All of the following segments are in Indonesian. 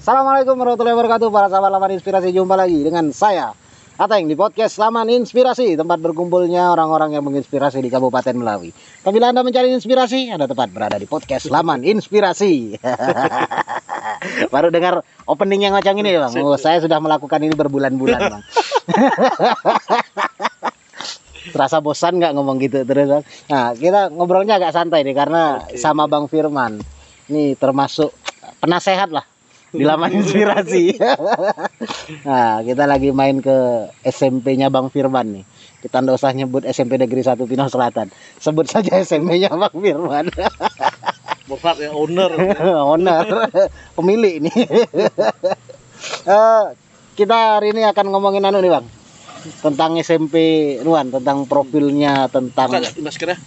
Assalamualaikum warahmatullahi wabarakatuh. Para sahabat Laman Inspirasi, jumpa lagi dengan saya Ateng di podcast Laman Inspirasi, tempat berkumpulnya orang-orang yang menginspirasi di Kabupaten Melawi. Apabila Anda mencari inspirasi, Anda tepat berada di podcast Laman Inspirasi. Baru dengar opening yang macam ini, Bang. Oh, saya sudah melakukan ini berbulan-bulan, Bang. Terasa bosan nggak ngomong gitu terus, Bang? Nah, kita ngobrolnya agak santai nih karena sama Bang Firman. Ini termasuk penasehat lah di Laman Inspirasi. Nah, kita lagi main ke SMP-nya Bang Firman nih. Kita nggak usah nyebut SMP Negeri 1 Pinang Selatan. Sebut saja SMP-nya Bang Firman. Bapak ya owner. Owner, pemilik nih. Kita hari ini akan ngomongin nih, Bang. Tentang SMP Nuan, tentang profilnya, tentang maskernya.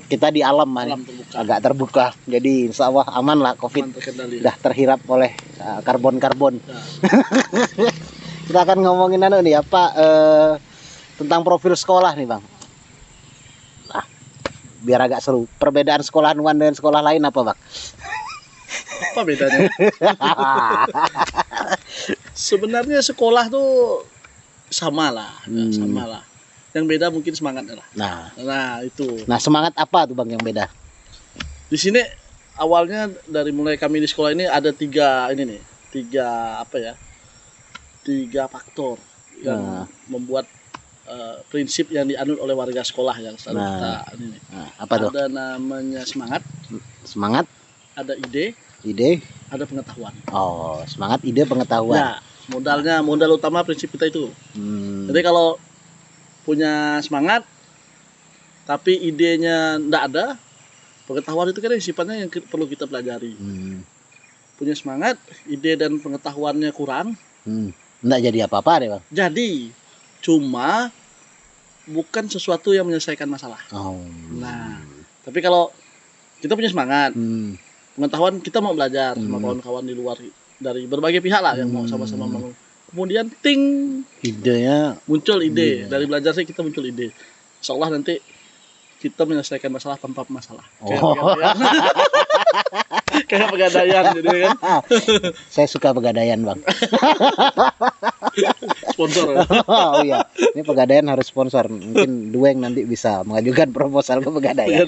Kita di alam, Terbuka. agak terbuka, jadi insya Allah aman lah COVID, dah terhirap oleh karbon. Kita akan ngomongin nih tentang profil sekolah nih, Bang. Nah, biar agak seru. Perbedaan sekolah Nuan dengan sekolah lain apa, Bang? Apa bedanya? Sebenarnya sekolah tuh sama lah. Yang beda mungkin semangatnya lah. Nah itu. Nah, semangat apa tuh, Bang, yang beda? Di sini awalnya dari mulai kami di sekolah ini ada tiga faktor yang membuat prinsip yang dianut oleh warga sekolah yang selalu kita ini. Apa tuh? Ada namanya semangat, ada ide, ada pengetahuan. Oh, semangat, ide, pengetahuan. Ya, modal utama prinsip kita itu. Jadi kalau punya semangat tapi idenya enggak ada, pengetahuan itu kan sifatnya yang perlu kita pelajari. Punya semangat, ide dan pengetahuannya kurang, enggak jadi apa-apa deh, Bang. Jadi cuma bukan sesuatu yang menyelesaikan masalah. Nah, tapi kalau kita punya semangat, pengetahuan, kita mau belajar sama kawan-kawan di luar dari berbagai pihak lah yang mau sama-sama mau. Kemudian idenya muncul dari belajar sih kita muncul ide. Insya Allah nanti kita menyelesaikan masalah tanpa masalah. Kayak pegadaian gitu kan. Saya suka pegadaian, Bang. Sponsor ya? Oh iya, ini pegadaian harus sponsor. Mungkin Dueng nanti bisa mengajukan proposal ke pegadaian.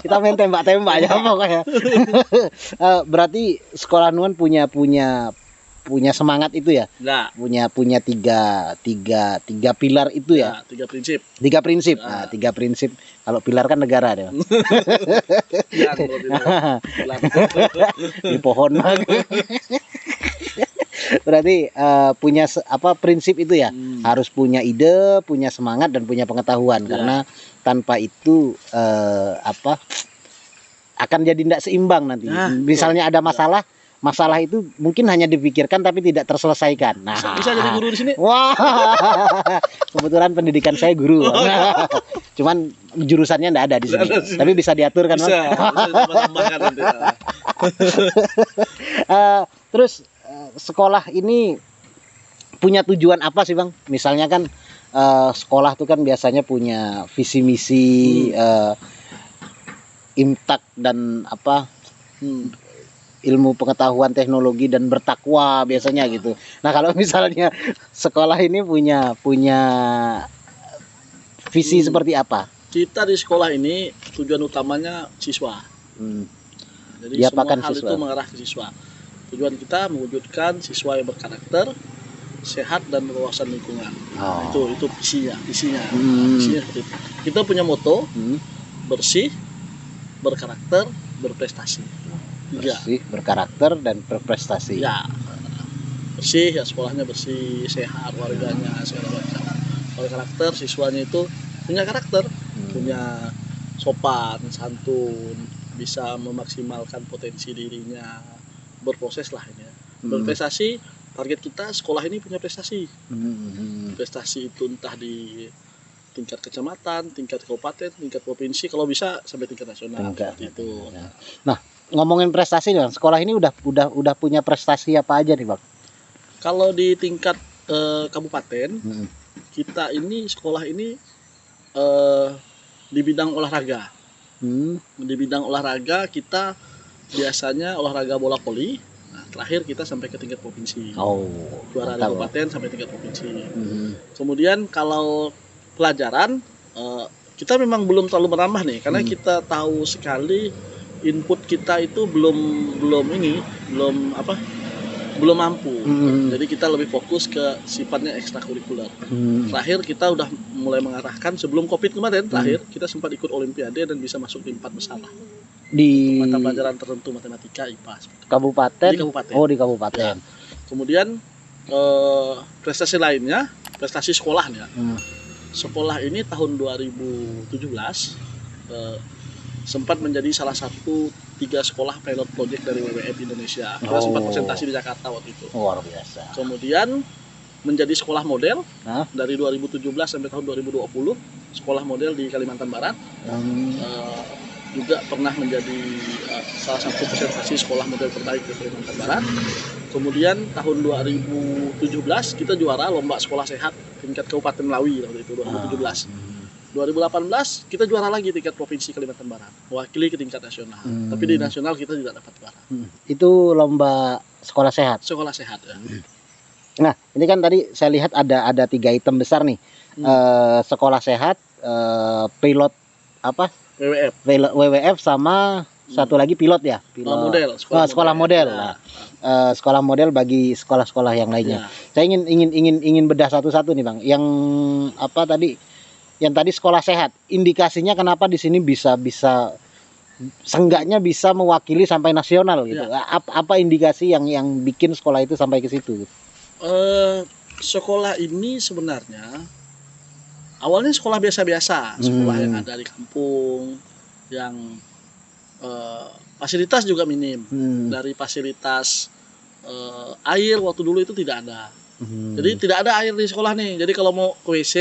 Kita main tembak-tembak aja pokoknya. Berarti sekolah Nuan punya semangat itu ya? Nah, punya tiga pilar itu ya? Tiga prinsip. Nah, tiga prinsip. Kalau pilar kan negara deh. Di pohon. Berarti punya prinsip itu ya? Harus punya ide, punya semangat, dan punya pengetahuan. Karena tanpa itu akan jadi tidak seimbang nanti. Misalnya ada masalah itu mungkin hanya dipikirkan tapi tidak terselesaikan. Nah, bisa jadi guru di sini. Wah, kebetulan pendidikan saya guru. Cuman jurusannya enggak ada di sini. Tapi bisa diatur kan, Bang? Bisa tambahkan nanti. Terus sekolah ini punya tujuan apa sih, Bang? Misalnya kan sekolah tuh kan biasanya punya visi misi, imtak dan ilmu pengetahuan teknologi dan bertakwa biasanya gitu. Nah, kalau misalnya sekolah ini punya visi seperti apa? Kita di sekolah ini tujuan utamanya siswa. Jadi semua hal siswa itu mengarah ke siswa. Tujuan kita mewujudkan siswa yang berkarakter, sehat, dan berwawasan lingkungan. Itu visinya. Visinya seperti itu. Kita punya moto bersih, berkarakter, berprestasi. Bersih, berkarakter, dan berprestasi. Ya, bersih ya, sekolahnya bersih, sehat, warganya segala macam. Kalau karakter, siswanya itu punya karakter, punya sopan, santun, bisa memaksimalkan potensi dirinya, berproses lah ini. Berprestasi, target kita sekolah ini punya prestasi. Prestasi itu entah di tingkat kecamatan, tingkat kabupaten, tingkat provinsi, kalau bisa sampai tingkat nasional. Seperti itu. Nah, ngomongin prestasi nih, Bang. Sekolah ini udah punya prestasi apa aja nih, Bang? Kalau di tingkat kabupaten, kita ini sekolah ini di bidang olahraga. Di bidang olahraga kita biasanya olahraga bola voli, Nah, terakhir kita sampai ke tingkat provinsi. Oh, Juara di mantap. kabupaten sampai tingkat provinsi. Hmm. Kemudian kalau pelajaran kita memang belum terlalu menambah nih, karena kita tahu sekali input kita itu belum mampu. Jadi kita lebih fokus ke sifatnya ekstrakurikuler. Terakhir kita udah mulai mengarahkan sebelum Covid kemarin, terakhir kita sempat ikut olimpiade dan bisa masuk di 4 besar lah. Di Mata pelajaran tertentu, matematika, IPA. kabupaten. Di kabupaten. Oh, di kabupaten. Kemudian prestasi lainnya, prestasi sekolahnya. Sekolah ini tahun 2017 sempat menjadi salah satu 3 sekolah pilot project dari WWF Indonesia. Kita sempat presentasi di Jakarta waktu itu. Luar biasa. Kemudian menjadi sekolah model Hah? dari 2017 sampai tahun 2020, sekolah model di Kalimantan Barat. Juga pernah menjadi salah satu presentasi sekolah model terbaik di Kalimantan Barat. Kemudian tahun 2017 kita juara lomba sekolah sehat tingkat Kabupaten Melawi waktu itu 2017. 2018 kita juara lagi tingkat provinsi Kalimantan Barat, mewakili ke tingkat nasional. Tapi di nasional kita tidak dapat juara. Itu lomba sekolah sehat. Sekolah sehat ya. Nah, ini kan tadi saya lihat ada 3 item besar nih. Sekolah sehat, pilot apa? WWF. WWF sama satu lagi pilot ya. Pilot. Model. Sekolah model. Ya. Nah, sekolah model bagi sekolah-sekolah yang lainnya. Ya. Saya ingin bedah satu-satu nih, Bang. Yang apa tadi? Yang tadi sekolah sehat. Indikasinya kenapa di sini bisa seenggaknya bisa mewakili sampai nasional gitu. Ya. Apa indikasi yang bikin sekolah itu sampai ke situ? Sekolah ini sebenarnya awalnya sekolah biasa-biasa, sekolah yang ada di kampung, yang fasilitas juga minim. Dari fasilitas air waktu dulu itu tidak ada. Jadi tidak ada air di sekolah nih. Jadi kalau mau ke WC,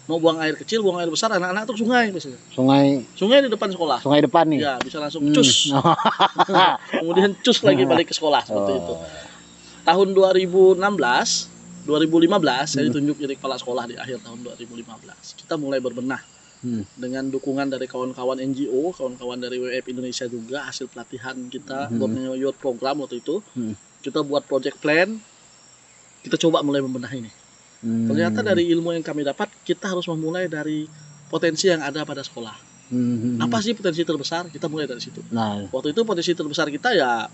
mau buang air kecil, buang air besar, anak-anak tuh sungai biasanya. Sungai di depan sekolah. Sungai depan nih. Ya, bisa langsung cus. Kemudian cus lagi balik ke sekolah seperti itu. Tahun 2015 saya ditunjuk jadi kepala sekolah di akhir tahun 2015. Kita mulai berbenah dengan dukungan dari kawan-kawan NGO, kawan-kawan dari WWF Indonesia juga, hasil pelatihan kita buat youth program waktu itu. Kita buat project plan, kita coba mulai membenah ini. Ternyata dari ilmu yang kami dapat, kita harus memulai dari potensi yang ada pada sekolah. Apa sih potensi terbesar? Kita mulai dari situ. Nah, waktu itu potensi terbesar kita ya,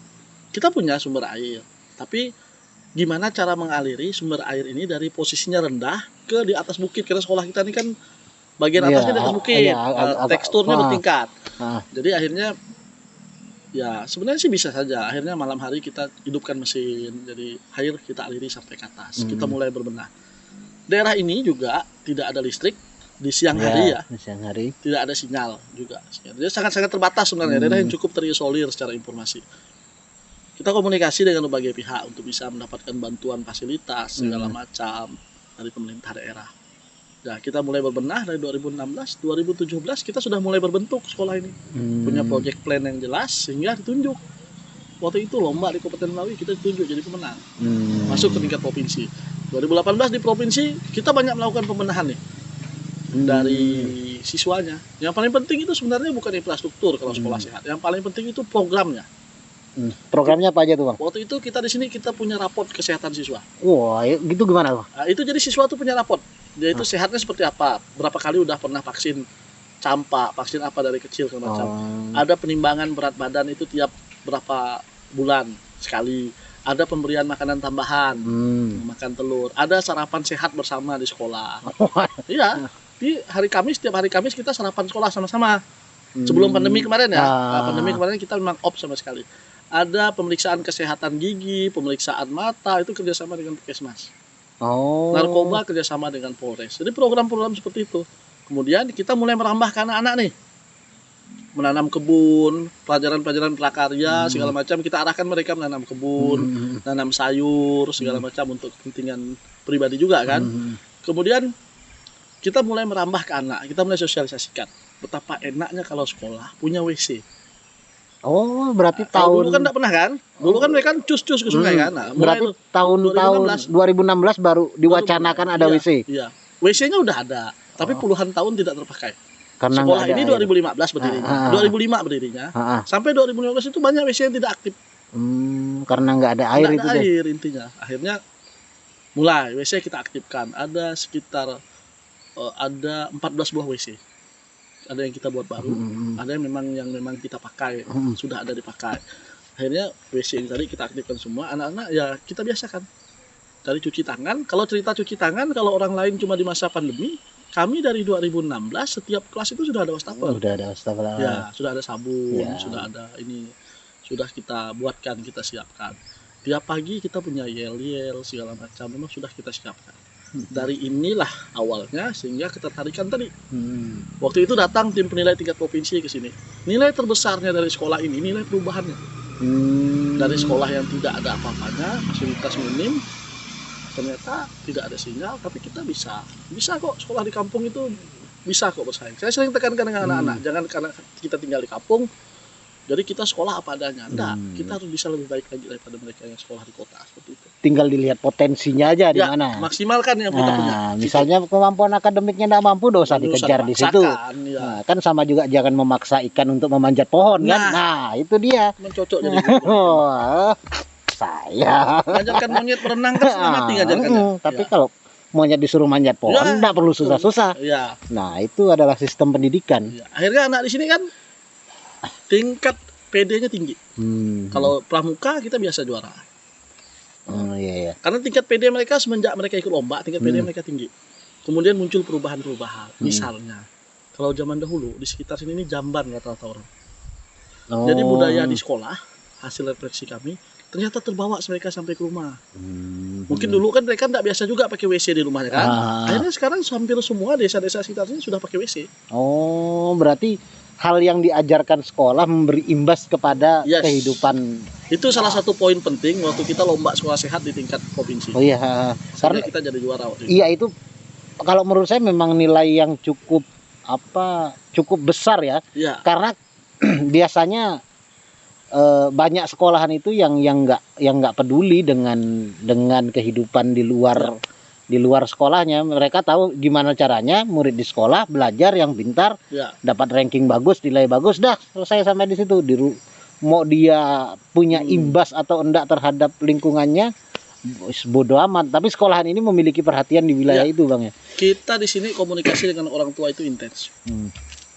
kita punya sumber air. Tapi gimana cara mengaliri sumber air ini dari posisinya rendah ke di atas bukit? Karena sekolah kita ini kan bagian atasnya di atas bukit, teksturnya bertingkat. Jadi akhirnya ya sebenarnya sih bisa saja. Akhirnya malam hari kita hidupkan mesin, jadi air kita aliri sampai ke atas. Kita mulai berbenah. Daerah ini juga tidak ada listrik di siang hari ya. Di siang hari. Tidak ada sinyal juga. Jadi sangat-sangat terbatas sebenarnya. Daerah yang cukup terisolir secara informasi. Kita komunikasi dengan berbagai pihak untuk bisa mendapatkan bantuan fasilitas segala macam dari pemerintah daerah. Nah, kita mulai berbenah dari 2016, 2017 kita sudah mulai berbentuk sekolah ini. Punya project plan yang jelas sehingga ditunjuk. Waktu itu lomba di Kabupaten Melawi kita ditunjuk jadi pemenang. Masuk ke tingkat provinsi. 2018 di provinsi kita banyak melakukan pembenahan nih. Dari siswanya. Yang paling penting itu sebenarnya bukan infrastruktur kalau sekolah sehat. Yang paling penting itu programnya. Programnya apa aja tuh, Bang? Waktu itu kita di sini kita punya raport kesehatan siswa. Wah, gitu gimana, Bang? Nah, itu jadi siswa tuh punya raport. Dia itu sehatnya seperti apa? Berapa kali udah pernah vaksin campak, vaksin apa dari kecil segala macam. Ada penimbangan berat badan itu tiap berapa bulan sekali. Ada pemberian makanan tambahan, makan telur. Ada sarapan sehat bersama di sekolah. Iya, di hari Kamis, setiap hari Kamis kita sarapan sekolah sama-sama. Sebelum pandemi kemarin ya, pandemi kemarin kita memang off sama sekali. Ada pemeriksaan kesehatan gigi, pemeriksaan mata, itu kerjasama dengan Puskesmas. Narkoba kerjasama dengan Polres. Jadi program-program seperti itu. Kemudian kita mulai merambah ke anak-anak nih. Menanam kebun, pelajaran-pelajaran prakarya, segala macam. Kita arahkan mereka menanam kebun, menanam sayur, segala macam untuk kepentingan pribadi juga kan. Kemudian kita mulai merambah ke anak. Kita mulai sosialisasikan betapa enaknya kalau sekolah punya WC. Berarti dulu kan enggak pernah kan? Dulu kan mereka cus-cus ke sungai kan. Nah, berarti tahun 2016 baru diwacanakan ada WC. Iya. WC-nya udah ada, tapi puluhan tahun tidak terpakai. Karena sekolah ini 2015 berdirinya. 2005 berdirinya. Sampai 2015 itu banyak WC yang tidak aktif. Karena nggak ada air Nggak itu ada deh. air intinya. Akhirnya mulai WC kita aktifkan. Ada sekitar ada 14 buah WC. Ada yang kita buat baru, ada yang memang kita pakai, sudah ada dipakai. Akhirnya WC ini tadi kita aktifkan semua. Anak-anak ya kita biasakan dari cuci tangan. Kalau cerita cuci tangan, kalau orang lain cuma di masa pandemi, kami dari 2016 setiap kelas itu sudah ada wastafel. Udah ada astagfirullah. Ya, sudah ada sabun, Ya. sudah ada ini, sudah kita buatkan, kita siapkan. Tiap pagi kita punya yel-yel segala macam, memang sudah kita siapkan. Dari inilah awalnya sehingga ketertarikan tadi. Waktu itu datang tim penilai tingkat provinsi ke sini. Nilai terbesarnya dari sekolah ini nilai perubahannya. Dari sekolah yang tidak ada apa-apanya, fasilitas minim, ternyata tidak ada sinyal, tapi kita bisa kok sekolah di kampung itu bisa kok bersaing. Saya sering tekankan dengan anak-anak, jangan karena kita tinggal di kampung jadi kita sekolah apa adanya. Enggak, kita harus bisa lebih baik lagi daripada mereka yang sekolah di kota seperti itu. Tinggal dilihat potensinya aja di Ya, mana. maksimalkan yang kita punya. Nah, misalnya kemampuan akademiknya tidak mampu, dosa Nggak usah dikejar di situ. dipaksakan, ya. Nah, kan sama juga jangan memaksa ikan untuk memanjat pohon kan. Nah, itu dia. Mencocok jadi guru. Wah, saya. Ngajarkan monyet berenang kan setengah mati ngajarkannya. Tapi Ya. kalau monyet disuruh manjat pohon, Ya, enggak perlu susah-susah. Ya, Nah, itu adalah sistem pendidikan. ya. Akhirnya anak di sini kan tingkat PD-nya tinggi. Kalau pramuka kita biasa juara. Iya. Karena tingkat PD mereka semenjak mereka ikut lomba, tingkat PD mereka tinggi. Kemudian muncul perubahan-perubahan. Misalnya, kalau zaman dahulu di sekitar sini ini jamban rata-rata orang. Jadi budaya di sekolah, hasil refleksi kami, ternyata terbawa mereka sampai ke rumah. Mungkin dulu kan mereka tidak biasa juga pakai WC di rumahnya kan. Akhirnya sekarang hampir semua desa-desa sekitar sini sudah pakai WC. Oh, berarti hal yang diajarkan sekolah memberi imbas kepada Yes. kehidupan. Itu salah satu poin penting waktu kita lomba sekolah sehat di tingkat provinsi. Oh iya, Karena karena kita jadi juara waktu itu. iya itu kalau menurut saya memang nilai yang cukup cukup besar ya. Iya. Karena biasanya banyak sekolahan itu yang nggak peduli dengan kehidupan di luar sekolahnya. Mereka tahu gimana caranya murid di sekolah belajar yang pintar, Ya. dapat ranking bagus, nilai bagus, dah selesai sampai di situ. Mau dia punya imbas atau enggak terhadap lingkungannya, bodoh amat. Tapi sekolahan ini memiliki perhatian di wilayah itu, Bang ya. Kita di sini komunikasi dengan orang tua itu intens.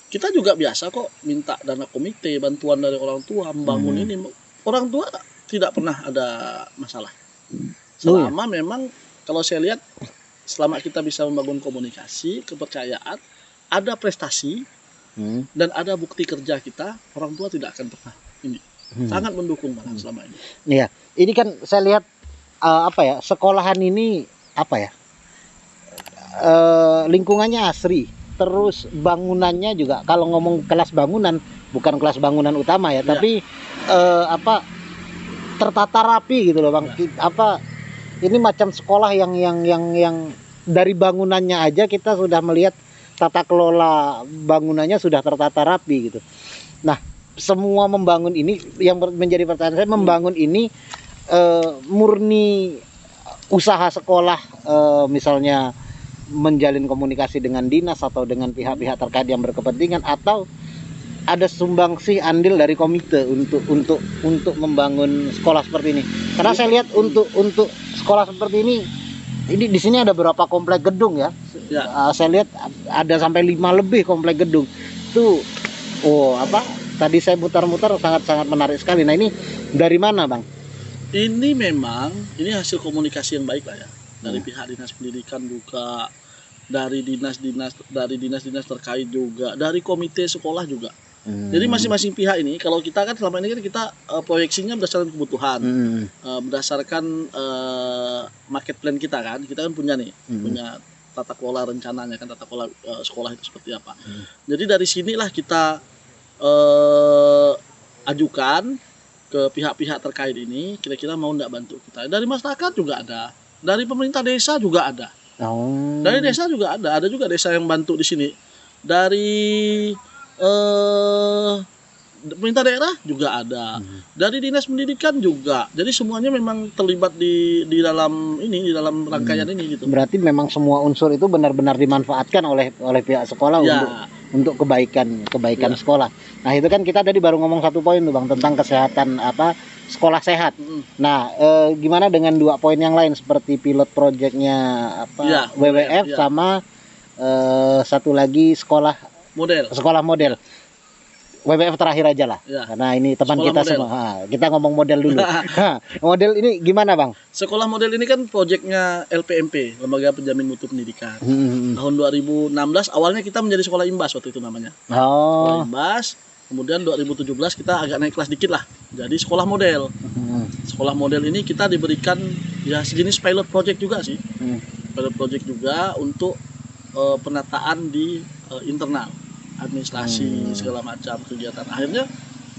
Kita juga biasa kok minta dana komite, bantuan dari orang tua membangun ini. Orang tua tidak pernah ada masalah. Selama memang kalau saya lihat selama kita bisa membangun komunikasi, kepercayaan, ada prestasi dan ada bukti kerja kita, orang tua tidak akan pernah ini. Sangat mendukung malah selama ini. Iya, ini kan saya lihat sekolahan ini lingkungannya asri, terus bangunannya juga. Kalau ngomong kelas bangunan, bukan kelas bangunan utama ya, tapi tertata rapi gitu loh, Bang. Ini macam sekolah yang dari bangunannya aja kita sudah melihat tata kelola bangunannya sudah tertata rapi gitu. Nah, semua membangun ini yang menjadi pertanyaan saya, membangun ini murni usaha sekolah, misalnya menjalin komunikasi dengan dinas atau dengan pihak-pihak terkait yang berkepentingan, atau ada sumbangsi andil dari komite untuk membangun sekolah seperti ini. Karena saya lihat untuk sekolah seperti ini di sini ada berapa komplek gedung ya. Saya lihat ada sampai 5 lebih komplek gedung. Itu tadi saya mutar-mutar sangat-sangat menarik sekali. Nah, ini dari mana, Bang? Ini memang hasil komunikasi yang baik lah ya. Dari pihak dinas pendidikan juga, dari dinas-dinas terkait juga, dari komite sekolah juga. Jadi masing-masing pihak ini, kalau kita kan selama ini kan kita proyeksinya berdasarkan kebutuhan, berdasarkan market plan kita kan punya punya tata kelola rencananya kan, tata kelola sekolah itu seperti apa. Jadi dari sinilah kita ajukan ke pihak-pihak terkait ini, kira-kira mau nggak bantu kita. Dari masyarakat juga ada, dari pemerintah desa juga ada. Dari desa juga ada juga desa yang bantu di sini. Dari pemerintah daerah juga ada, dari dinas pendidikan juga. Jadi semuanya memang terlibat di dalam rangkaian ini gitu. Berarti memang semua unsur itu benar-benar dimanfaatkan oleh pihak sekolah untuk kebaikan sekolah. Nah, itu kan kita tadi baru ngomong satu poin tuh, Bang, tentang kesehatan sekolah sehat. Nah, gimana dengan 2 poin yang lain seperti pilot projectnya apa Iya, WWF iya. sama satu lagi sekolah model. WWF terakhir aja lah. Ya. Karena ini teman Sekolah kita model. semua. Kita ngomong model dulu. Model ini gimana, Bang? Sekolah model ini kan proyeknya LPMP, Lembaga Penjamin Mutu Pendidikan. Tahun 2016 awalnya kita menjadi sekolah imbas waktu itu namanya. Sekolah Oh. imbas. Kemudian 2017 kita agak naik kelas dikit lah. Jadi sekolah model. Sekolah model ini kita diberikan ya sejenis pilot project juga sih. Pilot project juga untuk penataan di internal, administrasi segala macam kegiatan. Akhirnya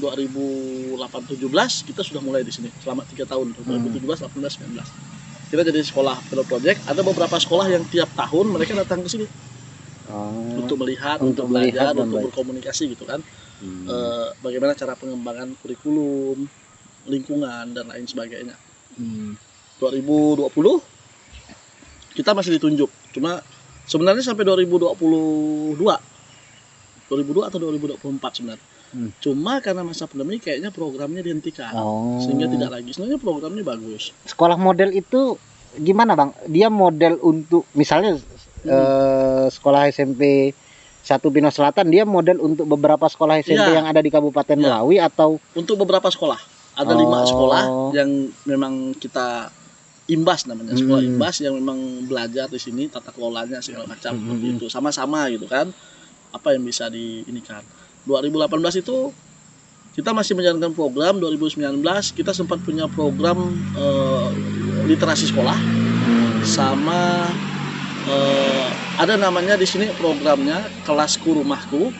2018-17 kita sudah mulai di sini selama 3 tahun. 2017, 18, 19. Kita jadi sekolah pilot project. Ada beberapa sekolah yang tiap tahun mereka datang ke sini untuk melihat, untuk belajar, untuk berkomunikasi gitu kan. Bagaimana cara pengembangan kurikulum, lingkungan dan lain sebagainya. 2020 kita masih ditunjuk. Cuma sebenarnya sampai 2022 atau 2024 sebenarnya. Cuma karena masa pandemi kayaknya programnya dihentikan. Sehingga tidak lagi. Sebenarnya programnya bagus. Sekolah model itu gimana, Bang? Dia model untuk misalnya sekolah SMP 1 Pino Selatan, dia model untuk beberapa sekolah SMP yang ada di Kabupaten Melawi atau untuk beberapa sekolah. Ada 5 sekolah yang memang kita imbas namanya, sekolah imbas yang memang belajar di sini tata kelolanya segala macam seperti itu. Sama-sama gitu kan. Apa yang bisa diinikan. 2018 itu kita masih menjalankan program. 2019 kita sempat punya program literasi sekolah sama ada namanya di sini programnya kelasku rumahku,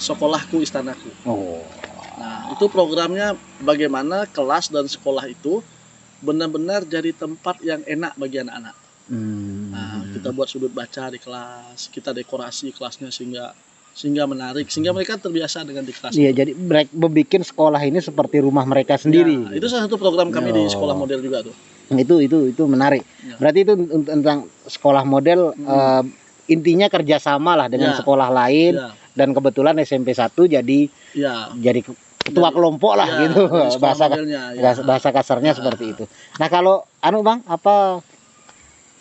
sekolahku istanaku. Nah, itu programnya bagaimana kelas dan sekolah itu benar-benar jadi tempat yang enak bagi anak-anak. Nah, kita buat sudut baca di kelas, kita dekorasi kelasnya sehingga menarik, sehingga mereka terbiasa dengan di kelas. Iya, jadi mereka membuat sekolah ini seperti rumah mereka sendiri. Ya, itu salah satu program kami di sekolah model juga tuh. Itu menarik. Berarti itu tentang sekolah model intinya kerjasama lah dengan sekolah lain dan kebetulan SMP 1 jadi ketua kelompok lah gitu. Bahasa kasarnya seperti itu. Nah, kalau Bang, apa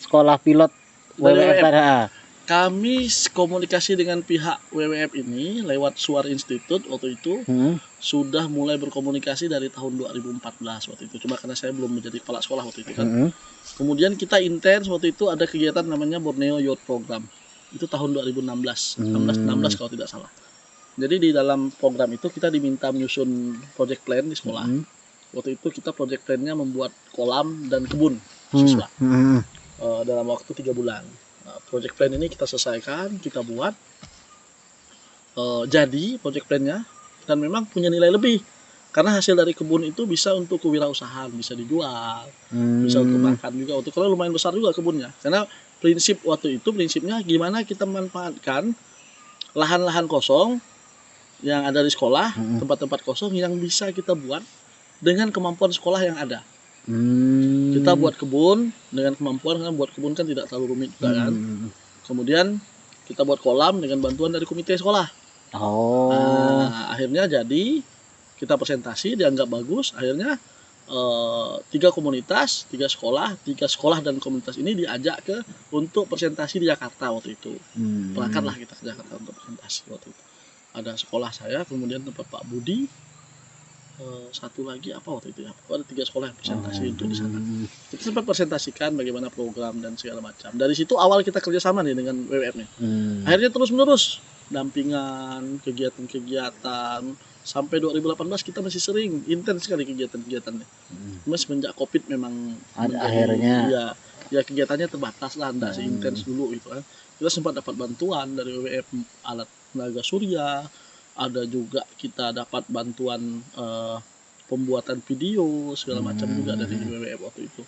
sekolah pilot WWF kami komunikasi dengan pihak WWF ini lewat Suar Institute waktu itu sudah mulai berkomunikasi dari tahun 2014 waktu itu. Cuma karena saya belum menjadi kepala sekolah waktu itu kan. Kemudian kita intens waktu itu ada kegiatan namanya Borneo Youth Program. Itu tahun 2016, 16 kalau tidak salah. Jadi di dalam program itu kita diminta menyusun project plan di sekolah. Waktu itu kita project plan-nya membuat kolam dan kebun siswa dalam waktu 3 bulan. Nah, project plan ini kita selesaikan, kita buat jadi project plan-nya dan memang punya nilai lebih karena hasil dari kebun itu bisa untuk kewirausahaan, bisa dijual, bisa untuk makan juga. Untuk kalau lumayan besar juga kebunnya karena prinsipnya gimana kita memanfaatkan lahan-lahan kosong yang ada di sekolah, tempat-tempat kosong yang bisa kita buat dengan kemampuan sekolah yang ada. Kita buat kebun dengan kemampuan, kan buat kebun kan tidak terlalu rumit juga kan. Kemudian kita buat kolam dengan bantuan dari komite sekolah. Nah, akhirnya jadi kita presentasi dianggap bagus. Akhirnya 3 komunitas, 3 sekolah dan komunitas ini diajak untuk presentasi di Jakarta waktu itu. Berangkatlah kita ke Jakarta untuk presentasi waktu itu. Ada sekolah saya, kemudian tempat Pak Budi. Satu lagi apa waktu itu ya? Ada 3 sekolah yang presentasi untuk di sana. Kita sempat presentasikan bagaimana program dan segala macam. Dari situ awal kita kerjasama nih dengan WWF nih. Akhirnya terus menerus dampingan, kegiatan sampai 2018 kita masih sering intens sekali kegiatan-kegiatannya. Cuma semenjak COVID memang akhirnya ya kegiatannya terbatas lah, enggak seintens dulu gitu kan. Kita sempat dapat bantuan dari WWF alat tenaga surya. Ada juga kita dapat bantuan pembuatan video segala macam juga dari WWF waktu itu.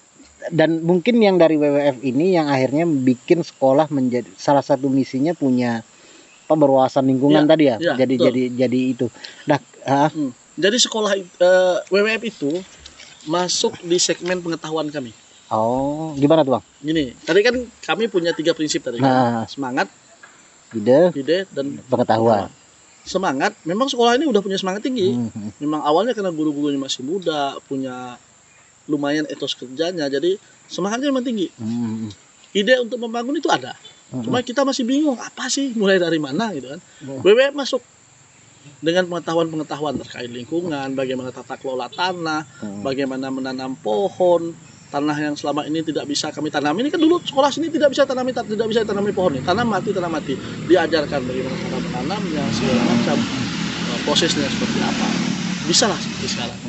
Dan mungkin yang dari WWF ini yang akhirnya bikin sekolah menjadi salah satu misinya punya berwawasan lingkungan tadi ya. Jadi itu. Nah, jadi sekolah WWF itu masuk di segmen pengetahuan kami. Gimana tuh, Bang? Gini, tadi kan kami punya 3 prinsip tadi kan. Semangat, ide dan pengetahuan. semangat. Memang sekolah ini udah punya semangat tinggi. Hmm. Memang awalnya karena guru-gurunya masih muda, punya lumayan etos kerjanya, jadi semangatnya memang tinggi. Hmm. Ide untuk membangun itu ada. Cuma kita masih bingung apa sih, mulai dari mana gitu kan. Hmm. WWF masuk dengan pengetahuan-pengetahuan terkait lingkungan, bagaimana tata kelola tanah, bagaimana menanam pohon, tanah yang selama ini tidak bisa kami tanam. Ini kan dulu sekolah sini tidak bisa tanami pohon nih, tanam mati. Diajarkan bagaimana cara menanamnya, segala macam prosesnya seperti apa. Bisa lah seperti sekarang.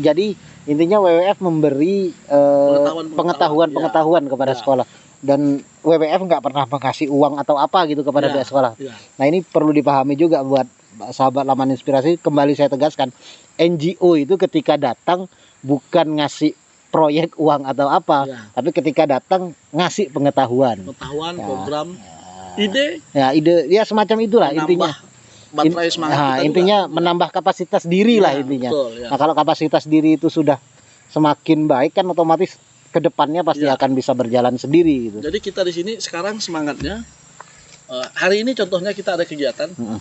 Jadi intinya WWF memberi pengetahuan kepada Ya. sekolah, dan WWF nggak pernah mengasih uang atau apa gitu kepada pihak sekolah. Ya. Nah ini perlu dipahami juga buat sahabat Laman Inspirasi. Kembali saya tegaskan, NGO itu ketika datang bukan ngasih proyek uang atau apa, Ya. tapi ketika datang ngasih pengetahuan. Pengetahuan, Ya. program, ide, Ide ya semacam itulah intinya. baterai semangat kita Intinya juga. menambah kapasitas diri lah Ya, intinya. betul, ya. Nah kalau kapasitas diri itu sudah semakin baik kan otomatis kedepannya pasti Ya. akan bisa berjalan sendiri gitu. Jadi kita di sini sekarang semangatnya hari ini contohnya kita ada kegiatan. Mm-mm.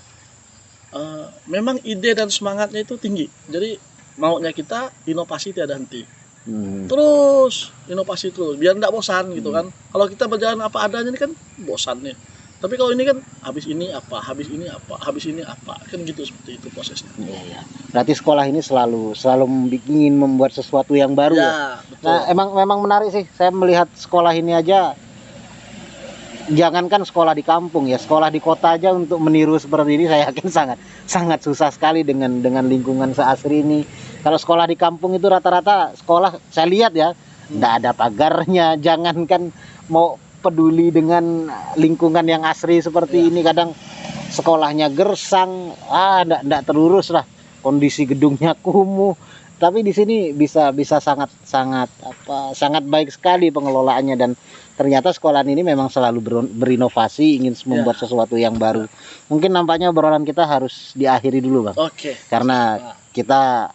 Memang ide dan semangatnya itu tinggi. Jadi maunya kita inovasi tiada henti. Terus inovasi terus biar tidak bosan gitu kan. Kalau kita berjalan apa adanya ini kan bosan nih. Tapi kalau ini kan habis ini apa kan gitu, seperti itu prosesnya. Iya. Berarti sekolah ini selalu ingin membuat sesuatu yang baru ya. Ya, betul. Nah, memang menarik sih saya melihat sekolah ini aja. Jangankan sekolah di kampung ya, sekolah di kota aja untuk meniru seperti ini saya yakin sangat susah sekali dengan lingkungan seasri ini. Kalau sekolah di kampung itu rata-rata sekolah saya lihat ya, tidak ada pagarnya, jangankan mau peduli dengan lingkungan yang asri seperti ini, kadang sekolahnya gersang, enggak terurus lah, kondisi gedungnya kumuh. Tapi di sini bisa sangat baik sekali pengelolaannya, dan ternyata sekolahan ini memang selalu berinovasi, ingin membuat sesuatu yang baru. Mungkin nampaknya obrolan kita harus diakhiri dulu, Bang. Oke. Karena kita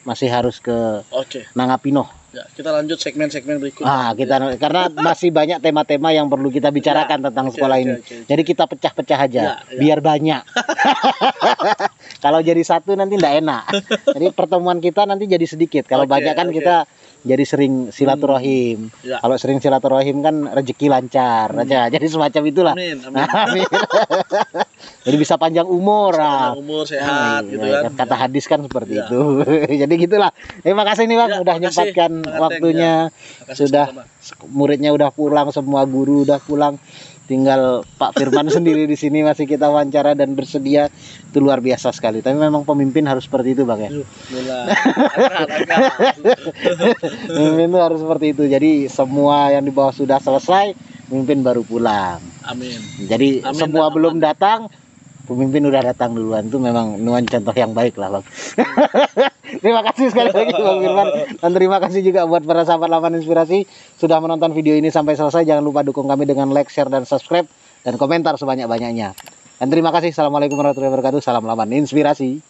masih harus ke Nangapino. Ya, kita lanjut segmen-segmen berikutnya. Karena masih banyak tema-tema yang perlu kita bicarakan tentang sekolah ini. Jadi kita pecah-pecah aja, biar banyak. Kalau jadi satu nanti enggak enak. Jadi pertemuan kita nanti jadi sedikit. Kalau banyak kan kita jadi sering silaturahim. Kalau sering silaturahim kan rezeki lancar aja. Jadi semacam itulah. Amin. Amin. Jadi bisa panjang umur. Umur sehat gitu kan. Kata hadis kan seperti itu. Jadi gitulah. Terima kasih nih Bang, udah nyempatkan waktunya. Sudah muridnya udah pulang, semua guru udah pulang. Tinggal Pak Firman sendiri di sini masih kita wawancara dan bersedia. Itu luar biasa sekali. Tapi memang pemimpin harus seperti itu, Bang ya. Pemimpin itu harus seperti itu. Jadi semua yang di bawah sudah selesai, pemimpin baru pulang. Amin. Jadi semua belum datang, pemimpin udah datang duluan. Itu memang nuan contoh yang baik lah, Bang. Terima kasih sekali lagi Bang Firman, dan terima kasih juga buat para sahabat Laman Inspirasi sudah menonton video ini sampai selesai. Jangan lupa dukung kami dengan like, share, dan subscribe, dan komentar sebanyak-banyaknya. Dan terima kasih. Assalamualaikum warahmatullahi wabarakatuh. Salam Laman Inspirasi.